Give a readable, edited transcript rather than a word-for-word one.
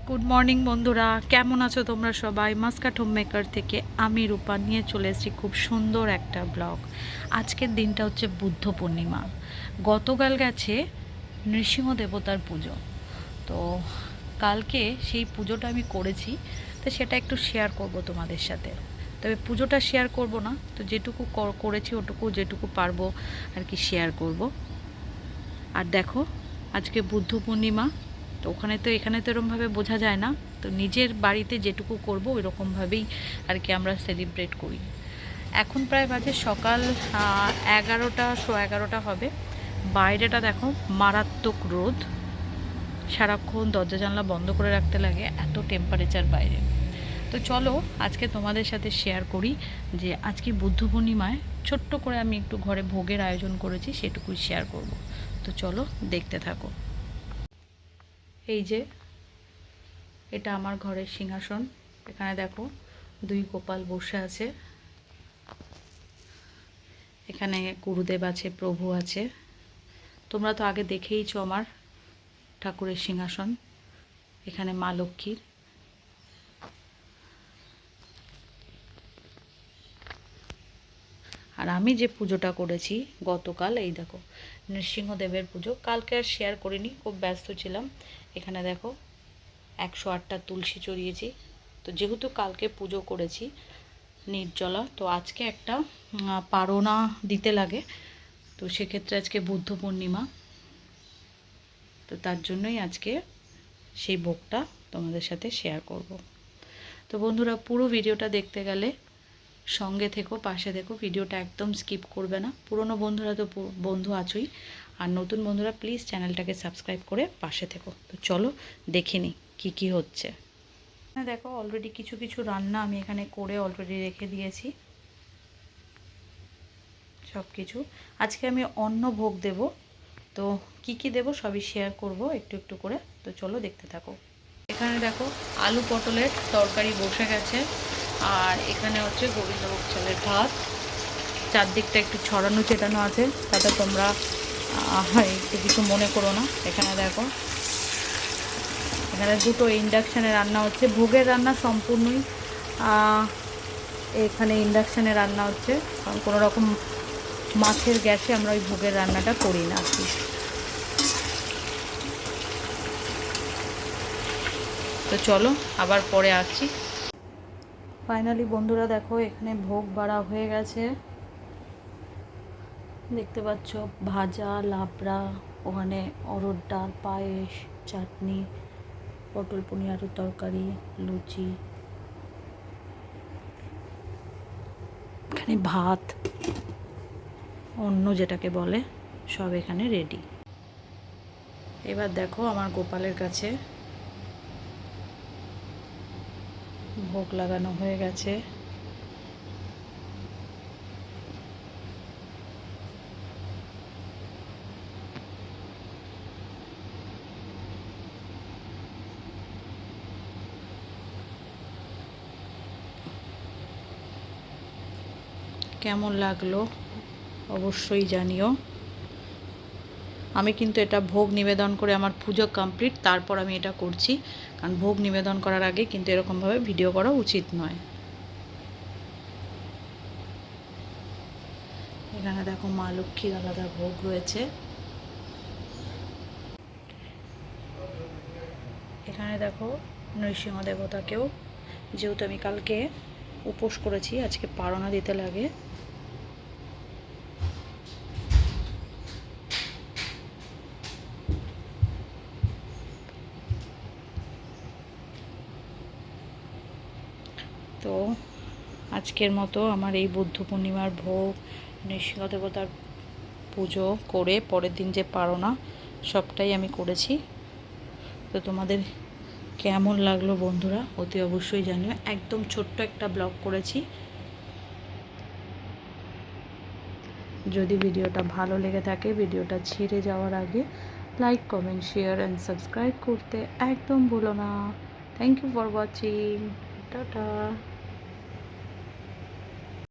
Good morning বন্ধুরা, কেমন আছো তোমরা সবাই? মাস্কাট হোম মেকার থেকে আমি রূপা নিয়ে চলে এসেছি খুব সুন্দর একটা ব্লগ। আজকের দিনটা হচ্ছে বুদ্ধ পূর্ণিমা। গতকাল গেছে নৃসিংহ দেবতার পুজো। তো কালকে সেই পুজোটা আমি করেছি, তো সেটা একটু শেয়ার করব তোমাদের সাথে। তবে পুজোটা শেয়ার করব না, তো যেটুকু করেছি ওটুকু যেটুকু পারবো আর কি শেয়ার করব। আর দেখো, আজকে বুদ্ধ পূর্ণিমা, তো এখানে তো এরকমভাবে বোঝা যায় না, তো নিজের বাড়িতে যেটুকু করব ওই রকমভাবেই আর কি আমরা সেলিব্রেট করি। এখন প্রায় বাজে সকাল 11টা, 11:15 হবে। বাইরেটা দেখো, মারাত্মক রোদ, সারাক্ষণ দরজা জানলা বন্ধ করে রাখতে লাগে, এত টেম্পারেচার বাইরে। তো চলো আজকে তোমাদের সাথে শেয়ার করি যে আজকে বুদ্ধ পূর্ণিমায় ছোট্ট করে আমি একটু ঘরে ভোগের আয়োজন করেছি, সেটুকুই শেয়ার করব। তো চলো দেখতে থাকো। এই যে এটা আমার ঘরের সিংহাসন। এখানে দেখো দুই গোপাল বসে আছে, এখানে গুরুদেব আছে, প্রভু আছে। তোমরা তো আগে দেখেইছো আমার ঠাকুরের সিংহাসন। এখানে মা লক্ষ্মীর। আর আমি যে পুজোটা করেছি গতকাল, এই দেখো নৃসিংহদেবের পুজো। কালকে আর শেয়ার করিনি, খুব ব্যস্ত ছিলাম। এখানে দেখো 108টা তুলসী চড়িয়েছি। তো যেহেতু কালকে পুজো করেছি নির্জলা, তো আজকে একটা পারনা দিতে লাগে, তো সেক্ষেত্রে আজকে বুদ্ধ পূর্ণিমা, তো তার জন্যই আজকে সেই ভোগটা তোমাদের সাথে শেয়ার করব। তো বন্ধুরা, পুরো ভিডিওটা দেখতে গেলে সঙ্গে থেকো, পাশে দেখো, ভিডিওটা একদম স্কিপ করবে না। পুরনো বন্ধুরা তো বন্ধু আছোই, আর নতুন বন্ধুরা প্লিজ চ্যানেলটাকে সাবস্ক্রাইব করে পাশে থেকো। তো চলো দেখে নিই কী কী হচ্ছে। হ্যাঁ দেখো, অলরেডি কিছু কিছু রান্না আমি এখানে করে অলরেডি রেখে দিয়েছি সব কিছু। আজকে আমি অন্ন ভোগ দেব, তো কি কি দেব সবই শেয়ার করব একটু একটু করে। তো চলো দেখতে থাকো। এখানে দেখো আলু পটলের তরকারি বসে গেছে, আর এখানে হচ্ছে গোবিন্দভোগ চালের ভাত। চারদিকটা একটু ছড়ানো চেটানো আছে, তাতে তোমরা একটু কিছু মনে করো না। এখানে দেখো, এখানে দুটো ইন্ডাকশানে রান্না হচ্ছে, ভোগের রান্না সম্পূর্ণই এখানে ইন্ডাকশানে রান্না হচ্ছে, কারণ কোনো রকম মাছের গ্যাসে আমরা ওই ভোগের রান্নাটা করি না আর কি। তো চলো আবার পরে আসছি। ফাইনালি বন্ধুরা দেখো, এখানে ভোগ বাড়া হয়ে গেছে, দেখতে পাচ্ছ। ভাজা, লাবড়া, ওখানে অরহর ডাল, পায়েস, চাটনি, পটল পনির আলুর তরকারি, লুচি, এখানে ভাত, অন্ন যেটাকে বলে, সব এখানে রেডি। এবার দেখো আমার গোপালের কাছে ভোগ লাগানো হয়ে গেছে। কেমন লাগলো অবশ্যই জানিও। আমি কিন্তু এটা ভোগ নিবেদন করে আমার পুজো কমপ্লিট, তারপর আমি এটা করছি, কারণ ভোগ নিবেদন করার আগে কিন্তু এরকমভাবে ভিডিও করা উচিত নয়। এখানে দেখো মা লক্ষ্মীর আলাদা ভোগ রয়েছে। এখানে দেখো নৃসিংহ দেবতাকেও, যেহেতু আমি কালকে উপোস করেছি, আজকে পারনা দিতে লাগে। তো আজকের মতো আমার এই বুদ্ধ পূর্ণিমার ভোগ, নৃসিংহ দেবতার পুজো করে পরের দিন যে পারনা, সবটাই আমি করেছি। তো তোমাদের কেমন লাগলো বন্ধুরা অতি অবশ্যই জানিও। একদম ছোট্ট একটা ব্লগ করেছি। যদি ভিডিওটা ভালো লেগে থাকে, ভিডিওটা ছেড়ে যাওয়ার আগে like, comment, share and subscribe করতে একদম ভুলো না। Thank you for watching. Tata.